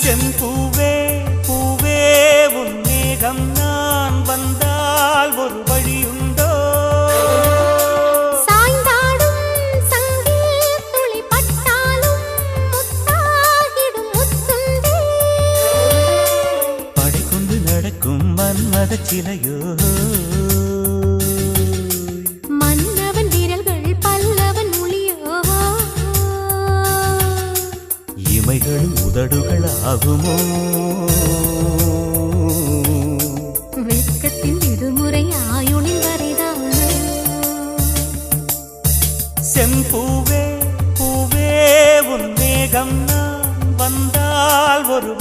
செம்பூவே பூவே உன் மேகம் நான் வந்தால் ஒரு வழியுண்டோ சாய்ந்தாடும் சங்கில் துளி பட்டாலும் முத்தாகிடும் முத்துண்டே படை கொண்டு நடக்கும் மன்மத சிலையோ மன்னவன் விரல்கள் பல்லவன் மொழியோ இமைகளும் உதடுகள் ஆகுமோ வெட்கத்தின் விடுமுறை ஆயுளின் வரைதான் செம்பூவே பூவே உன் மேகம் நான் வந்தால் ஒரு